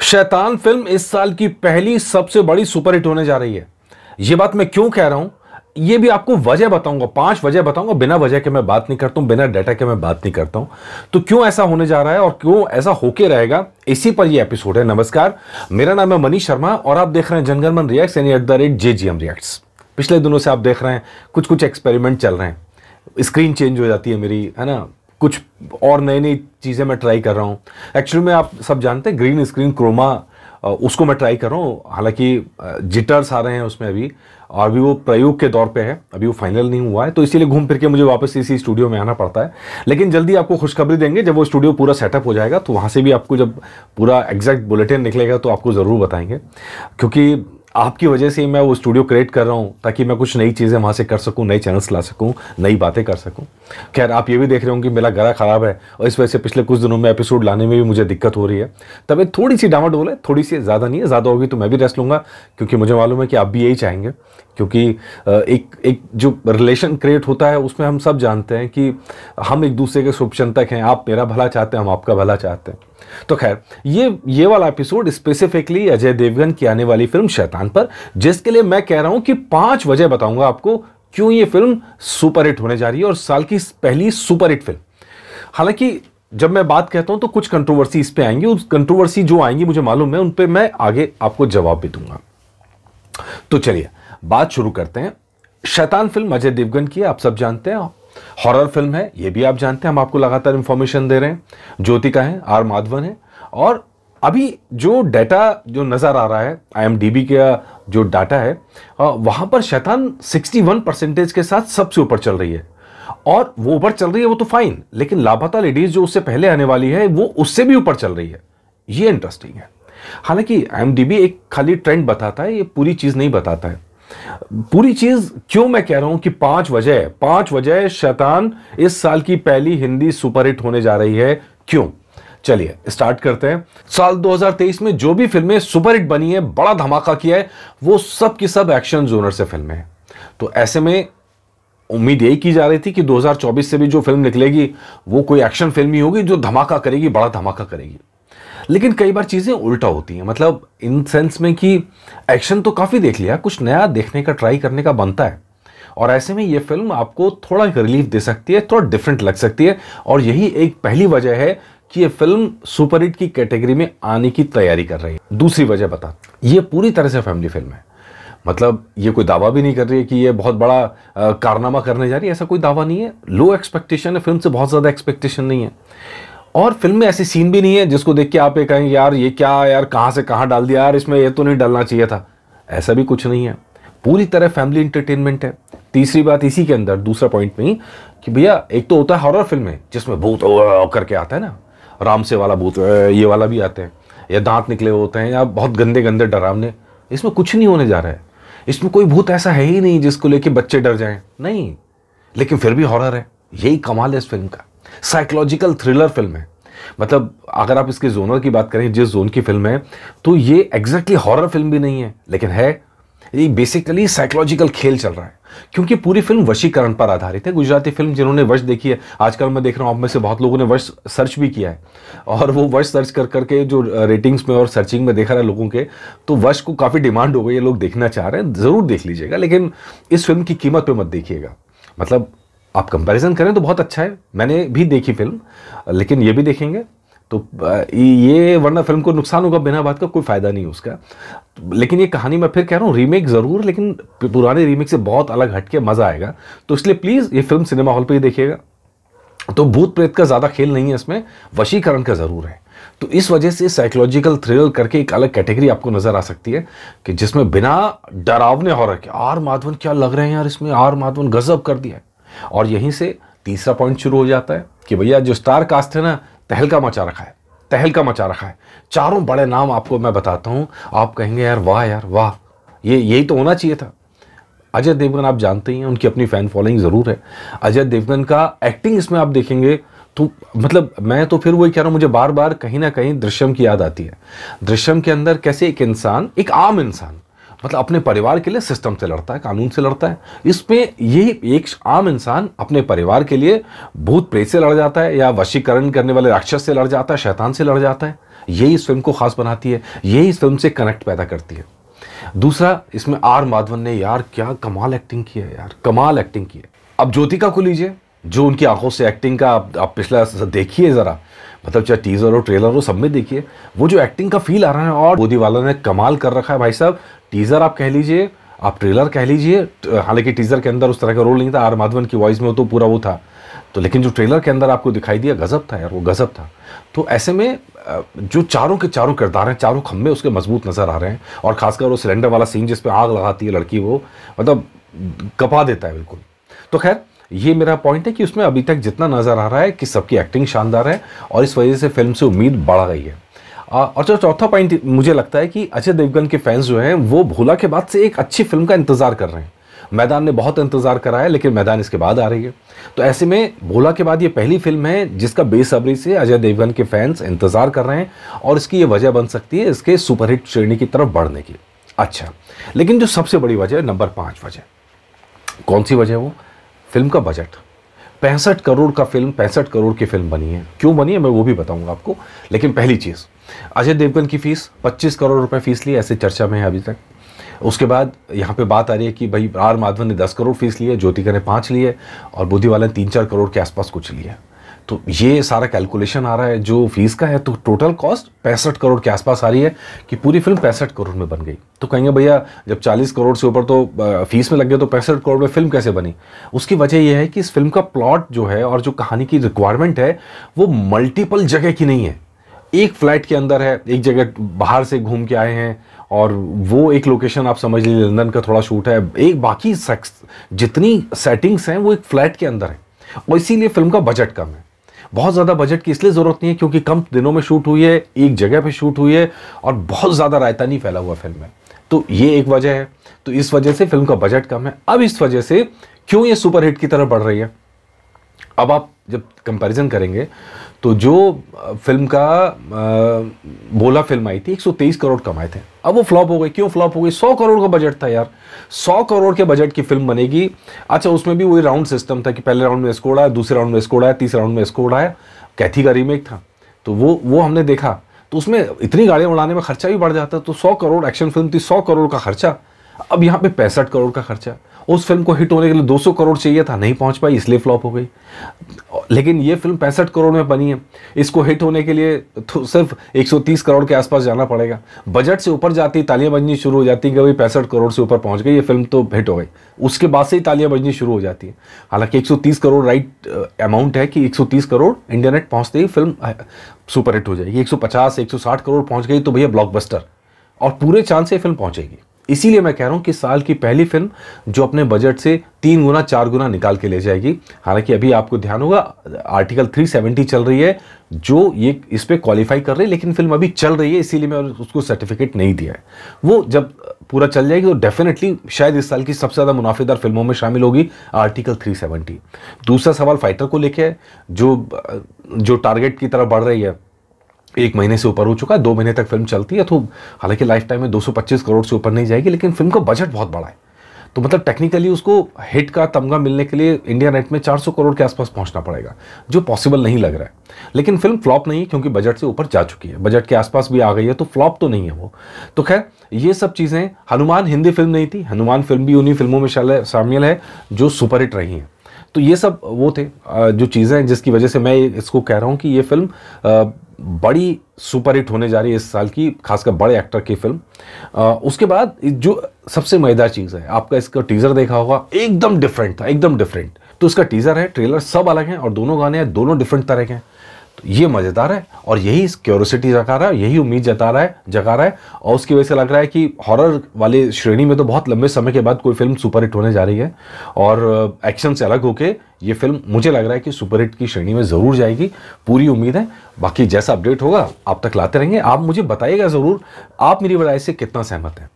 शैतान फिल्म इस साल की पहली सबसे बड़ी सुपरहिट होने जा रही है। यह बात मैं क्यों कह रहा हूं, यह भी आपको वजह बताऊंगा, 5 वजह बताऊंगा। बिना वजह के मैं बात नहीं करता हूं, बिना डाटा के मैं बात नहीं करता हूं। तो क्यों ऐसा होने जा रहा है और क्यों ऐसा होके रहेगा, इसी पर यह एपिसोड है। नमस्कार, मेरा नाम है मनीष शर्मा और आप देख रहे हैं जनगणमन रिएक्ट्स यानी @JGM रिएक्ट्स। पिछले दिनों से आप देख रहे हैं कुछ एक्सपेरिमेंट चल रहे हैं, स्क्रीन चेंज हो जाती है मेरी, है ना, कुछ और नई नई चीज़ें मैं ट्राई कर रहा हूँ। एक्चुअली में आप सब जानते हैं ग्रीन स्क्रीन क्रोमा, उसको मैं ट्राई कर रहा हूँ। हालांकि जिटर्स आ रहे हैं उसमें अभी, और अभी वो प्रयोग के दौर पे है, अभी वो फाइनल नहीं हुआ है, तो इसीलिए घूम फिर के मुझे वापस इसी स्टूडियो में आना पड़ता है। लेकिन जल्दी आपको खुशखबरी देंगे, जब वो स्टूडियो पूरा सेटअप हो जाएगा तो वहाँ से भी आपको जब पूरा एग्जैक्ट बुलेटिन निकलेगा तो आपको ज़रूर बताएंगे, क्योंकि आपकी वजह से ही मैं वो स्टूडियो क्रिएट कर रहा हूँ ताकि मैं कुछ नई चीज़ें वहाँ से कर सकूँ, नए चैनल्स ला सकूँ, नई बातें कर सकूँ। खैर, आप ये भी देख रहे होंगे मेरा गला ख़राब है और इस वजह से पिछले कुछ दिनों में एपिसोड लाने में भी मुझे दिक्कत हो रही है। तबीयत थोड़ी सी डामाडोल है, थोड़ी सी, ज़्यादा नहीं है। ज़्यादा होगी तो मैं भी रेस्ट लूँगा, क्योंकि मुझे मालूम है कि आप भी यही चाहेंगे। क्योंकि एक जो रिलेशन क्रिएट होता है उसमें हम सब जानते हैं कि हम एक दूसरे के शुभचिंतक हैं। आप मेरा भला चाहते हैं, हम आपका भला चाहते हैं। तो खैर, ये वाला एपिसोड स्पेसिफिकली अजय देवगन की आने वाली फिल्म शैतान पर, जिसके लिए मैं कह रहा हूं कि 5 वजह बताऊंगा आपको क्यों ये फिल्म सुपरहिट होने जा रही है और साल की पहली सुपरहिट फिल्म। हालांकि जब मैं बात कहता हूं तो कुछ कंट्रोवर्सी इस पे आएंगी, उस कंट्रोवर्सी जो आएंगी मुझे मालूम है, उन पे मैं आगे आपको जवाब भी दूंगा। तो चलिए बात शुरू करते हैं। शैतान फिल्म अजय देवगन की है, आप सब जानते हैं। हॉरर फिल्म है, ये भी आप जानते हैं, हम आपको लगातार इंफॉर्मेशन दे रहे हैं। ज्योतिका है, आर माधवन है, और अभी जो डाटा जो नजर आ रहा है, IMDb का जो डाटा है, वहां पर शैतान 61% के साथ सबसे ऊपर चल रही है। और वो ऊपर चल रही है वो तो फाइन, लेकिन लापता लेडीज जो उससे पहले आने वाली है वो उससे भी ऊपर चल रही है। ये इंटरेस्टिंग है। हालांकि IMDb एक खाली ट्रेंड बताता है, ये पूरी चीज नहीं बताता है। पूरी चीज क्यों मैं कह रहा हूं कि 5 वजह शैतान इस साल की पहली हिंदी सुपरहिट होने जा रही है, क्यों। चलिए स्टार्ट करते हैं। साल 2023 में जो भी फिल्में सुपरहिट बनी है, बड़ा धमाका किया है, वो सब की सब एक्शन जोनर से फिल्में हैं। तो ऐसे में उम्मीद यही की जा रही थी कि 2024 से भी जो फिल्म निकलेगी वो कोई एक्शन फिल्म ही होगी जो धमाका करेगी, बड़ा धमाका करेगी। लेकिन कई बार चीजें उल्टा होती हैं, मतलब इन सेंस में कि एक्शन तो काफी देख लिया, कुछ नया देखने का ट्राई करने का बनता है। और ऐसे में ये फिल्म आपको थोड़ा रिलीफ दे सकती है, थोड़ा डिफरेंट लग सकती है, और यही एक पहली वजह है कि ये फिल्म सुपरहिट की कैटेगरी में आने की तैयारी कर रही है। दूसरी वजह बता, ये पूरी तरह से फैमिली फिल्म है। मतलब ये कोई दावा भी नहीं कर रही है कि ये बहुत बड़ा कारनामा करने जा रही है, ऐसा कोई दावा नहीं है। लो एक्सपेक्टेशन है, फिल्म से बहुत ज्यादा एक्सपेक्टेशन नहीं है। और फिल्म में ऐसी सीन भी नहीं है जिसको देख के आप ये कहेंगे यार ये क्या, यार कहां से कहां डाल दिया यार, इसमें ये तो नहीं डालना चाहिए था। ऐसा भी कुछ नहीं है, पूरी तरह फैमिली एंटरटेनमेंट है। तीसरी बात इसी के अंदर, दूसरा पॉइंट में ही, कि भैया एक तो होता है हॉरर फिल्म में जिसमें भूत करके आता है ना, राम से वाला भूत, ये वाला भी आते हैं, या दांत निकले होते हैं, या बहुत गंदे गंदे डरावने। इसमें कुछ नहीं होने जा रहा है। इसमें कोई भूत ऐसा है ही नहीं जिसको लेके बच्चे डर जाएं, नहीं, लेकिन फिर भी हॉरर है। यही कमाल है इस फिल्म का। साइकोलॉजिकल थ्रिलर फिल्म है। मतलब अगर आप इसके जोनर की बात करें, जिस जोन की फिल्म है, तो ये एग्जैक्टली हॉरर फिल्म भी नहीं है, लेकिन है, ये बेसिकली साइकोलॉजिकल खेल चल रहा है। क्योंकि पूरी फिल्म वशीकरण पर आधारित है। गुजराती फिल्म जिन्होंने वश देखी है, आजकल मैं देख रहा हूं आप में से बहुत लोगों ने वश सर्च भी किया है, और वो वश सर्च कर करके जो रेटिंग्स में और सर्चिंग में देखा रहा है लोगों के, तो वश को काफी डिमांड हो गई है, लोग देखना चाह रहे हैं। जरूर देख लीजिएगा, लेकिन इस फिल्म की कीमत पे मत देखिएगा। मतलब आप कंपैरिजन करें तो बहुत अच्छा है, मैंने भी देखी फिल्म, लेकिन ये भी देखेंगे तो ये, वरना फिल्म को नुकसान होगा, बिना बात का कोई फायदा नहीं उसका। लेकिन ये कहानी मैं फिर कह रहा हूँ, रीमेक जरूर, लेकिन पुराने रीमेक से बहुत अलग हटके मजा आएगा। तो इसलिए प्लीज ये फिल्म सिनेमा हॉल पे ही देखिएगा। तो भूत प्रेत का ज्यादा खेल नहीं है इसमें, वशीकरण का जरूर है। तो इस वजह से साइकोलॉजिकल थ्रिलर करके एक अलग कैटेगरी आपको नजर आ सकती है, कि जिसमें बिना डरावने हॉरर के, आर माधवन क्या लग रहे हैं यार इसमें, आर माधवन गजब कर दिया है। और यहीं से तीसरा पॉइंट शुरू हो जाता है कि भैया जो स्टार कास्ट है ना, तहलका मचा रखा है, तहलका मचा रखा है। चारों बड़े नाम आपको मैं बताता हूं, आप कहेंगे यार वाह, ये यही तो होना चाहिए था। अजय देवगन आप जानते ही हैं, उनकी अपनी फैन फॉलोइंग जरूर है। अजय देवगन का एक्टिंग इसमें आप देखेंगे तो मतलब मैं तो फिर वही कह रहा हूं, मुझे बार बार कहीं ना कहीं दृश्यम की याद आती है। दृश्यम के अंदर कैसे एक इंसान, एक आम इंसान, मतलब अपने परिवार के लिए सिस्टम से लड़ता है, कानून से लड़ता है। इसमें यही एक आम इंसान अपने परिवार के लिए भूत प्रेत से लड़ जाता है, या वशीकरण करने वाले राक्षस से लड़ जाता है, शैतान से लड़ जाता है। यही इस फिल्म को खास बनाती है, यही इस फिल्म से कनेक्ट पैदा करती है। दूसरा, इसमें आर माधवन ने यार क्या कमाल एक्टिंग की है यार, कमाल एक्टिंग की है। अब ज्योतिका को लीजिए, जो उनकी आंखों से एक्टिंग का आप पिछला देखिए ज़रा, मतलब चाहे टीजर हो ट्रेलर हो सब में देखिए, वो जो एक्टिंग का फील आ रहा है। और बोदीवाला ने कमाल कर रखा है भाई साहब। टीजर आप कह लीजिए, आप ट्रेलर कह लीजिए, हालांकि टीजर के अंदर उस तरह का रोल नहीं था, आर माधवन की वॉइस में तो पूरा वो था, तो लेकिन जो ट्रेलर के अंदर आपको दिखाई दिया गजब था यार, वो गजब था। तो ऐसे में जो चारों के चारों किरदार हैं, चारों खंभे उसके मजबूत नजर आ रहे हैं। और खासकर वो सिलेंडर वाला सीन जिसपे आग लगाती है लड़की, वो मतलब कपा देता है बिल्कुल। तो खैर ये मेरा पॉइंट है कि उसमें अभी तक जितना नजर आ रहा है कि सबकी एक्टिंग शानदार है और इस वजह से फिल्म से उम्मीद बढ़ गई है। और जो चौथा पॉइंट मुझे लगता है कि अजय देवगन के फैंस जो हैं वो भोला के बाद से एक अच्छी फिल्म का इंतजार कर रहे हैं। मैदान ने बहुत इंतजार करा है, लेकिन मैदान इसके बाद आ रही है। तो ऐसे में भोला के बाद ये पहली फिल्म है जिसका बेसब्री से अजय देवगन के फैंस इंतजार कर रहे हैं, और इसकी ये वजह बन सकती है इसके सुपरहिट श्रेणी की तरफ बढ़ने की। अच्छा, लेकिन जो सबसे बड़ी वजह है, नंबर 5 वजह, कौन सी वजह है वो? फिल्म का बजट। 65 करोड़ का फिल्म, 65 करोड़ की फिल्म बनी है। क्यों बनी है मैं वो भी बताऊंगा आपको। लेकिन पहली चीज, अजय देवगन की फीस 25 करोड़ रुपए फीस ली, ऐसे चर्चा में है अभी तक। उसके बाद यहाँ पे बात आ रही है कि भाई आर माधवन ने 10 करोड़ फीस ली है, ज्योतिका ने 5 ली है, और बोदीवाला ने 3-4 करोड़ के आसपास कुछ ली है। तो ये सारा कैलकुलेशन आ रहा है जो फीस का है, तो टोटल कॉस्ट 65 करोड़ के आसपास आ रही है कि पूरी फिल्म 65 करोड़ में बन गई। तो कहेंगे भैया जब 40 करोड़ से ऊपर तो फीस में लग गए तो 65 करोड़ में फिल्म कैसे बनी? उसकी वजह यह है कि इस फिल्म का प्लॉट जो है और जो कहानी की रिक्वायरमेंट है वो मल्टीपल जगह की नहीं है। एक फ्लैट के अंदर है, एक जगह बाहर से घूम के आए हैं, और वो एक लोकेशन आप समझ लीजिए लंदन का थोड़ा शूट है, एक बाकी जितनी सेटिंग्स हैं वो एक फ्लैट के अंदर है, और इसीलिए फिल्म का बजट कम है। बहुत ज़्यादा बजट की इसलिए ज़रूरत नहीं है क्योंकि कम दिनों में शूट हुई है, एक जगह पे शूट हुई है, और बहुत ज़्यादा रायता नहीं फैला हुआ फिल्म है। तो ये एक वजह है। तो इस वजह से फिल्म का बजट कम है। अब इस वजह से क्यों ये सुपरहिट की तरफ बढ़ रही है, अब आप जब कंपैरिजन करेंगे तो जो फिल्म का भोला फिल्म आई थी 123 करोड़ कमाए थे, अब वो फ्लॉप हो गई। क्यों फ्लॉप हो गई? 100 करोड़ का बजट था यार, 100 करोड़ के बजट की फिल्म बनेगी। अच्छा, उसमें भी वही राउंड सिस्टम था कि पहले राउंड में स्कोर आया, दूसरे राउंड में स्कोर आया, तीसरे राउंड में स्कोर आया। कैथी का रीमेक था तो वो हमने देखा, तो उसमें इतनी गाड़ियां उड़ाने में खर्चा भी बढ़ जाता। तो 100 करोड़ एक्शन फिल्म थी, 100 करोड़ का खर्चा। अब यहाँ पे 65 करोड़ का खर्चा। उस फिल्म को हिट होने के लिए 200 करोड़ चाहिए था, नहीं पहुंच पाई इसलिए फ्लॉप हो गई। लेकिन ये फिल्म 65 करोड़ में बनी है, इसको हिट होने के लिए तो सिर्फ 130 करोड़ के आसपास जाना पड़ेगा। बजट से ऊपर जाती तालियां बजनी शुरू हो जाती कि भाई 65 करोड़ से ऊपर पहुंच गई ये फिल्म तो हिट हो गई, उसके बाद से ही तालियां बजनी शुरू हो जाती है। हालांकि 130 करोड़ राइट अमाउंट है कि 130 करोड़ इंडिया नेट पहुंचते ही फिल्म सुपर हिट हो जाएगी। 150 160 करोड़ पहुंच गई तो भैया ब्लॉकबस्टर, और पूरे चांद से फिल्म पहुंचेगी। इसीलिए मैं कह रहा हूं कि साल की पहली फिल्म जो अपने बजट से 3 गुना 4 गुना निकाल के ले जाएगी। हालांकि अभी आपको ध्यान होगा आर्टिकल 370 चल रही है जो ये इस पे क्वालिफाई कर रही है, लेकिन फिल्म अभी चल रही है इसीलिए मैं उसको सर्टिफिकेट नहीं दिया है। वो जब पूरा चल जाएगी तो डेफिनेटली शायद इस साल की सबसे ज़्यादा मुनाफेदार फिल्मों में शामिल होगी आर्टिकल 370। दूसरा सवाल फाइटर को लेके है, जो टारगेट की तरफ बढ़ रही है। 1 महीने से ऊपर हो चुका है, 2 महीने तक फिल्म चलती है, तो हालांकि लाइफ टाइम में 225 करोड़ से ऊपर नहीं जाएगी, लेकिन फिल्म का बजट बहुत बड़ा है। तो मतलब टेक्निकली उसको हिट का तमगा मिलने के लिए इंडिया नेट में 400 करोड़ के आसपास पहुंचना पड़ेगा, जो पॉसिबल नहीं लग रहा है। लेकिन फिल्म फ्लॉप नहीं है क्योंकि बजट से ऊपर जा चुकी है, बजट के आसपास भी आ गई है, तो फ्लॉप तो नहीं है वो। तो खैर ये सब चीज़ें, हनुमान हिंदी फिल्म नहीं थी, हनुमान फिल्म भी उन्हीं फिल्मों में शामिल है जो सुपरहिट रही हैं। तो ये सब वो थे जो चीज़ें जिसकी वजह से मैं इसको कह रहा हूँ कि ये फिल्म बड़ी सुपरहिट होने जा रही है इस साल की, खासकर बड़े एक्टर की फिल्म। उसके बाद जो सबसे मजेदार चीज़ है, आपका इसका टीजर देखा होगा, एकदम डिफरेंट था, एकदम डिफरेंट। तो इसका टीजर है, ट्रेलर सब अलग हैं, और दोनों गाने हैं, दोनों डिफरेंट तरह के हैं। तो ये मज़ेदार है और यही क्यूरियोसिटी जगा रहा है, यही उम्मीद जगा रहा है। और उसकी वजह से लग रहा है कि हॉरर वाले श्रेणी में तो बहुत लंबे समय के बाद कोई फिल्म सुपरहिट होने जा रही है, और एक्शन से अलग होके ये फिल्म मुझे लग रहा है कि सुपरहिट की श्रेणी में ज़रूर जाएगी, पूरी उम्मीद है। बाकी जैसा अपडेट होगा आप तक लाते रहेंगे। आप मुझे बताइएगा ज़रूर आप मेरी राय से कितना सहमत हैं।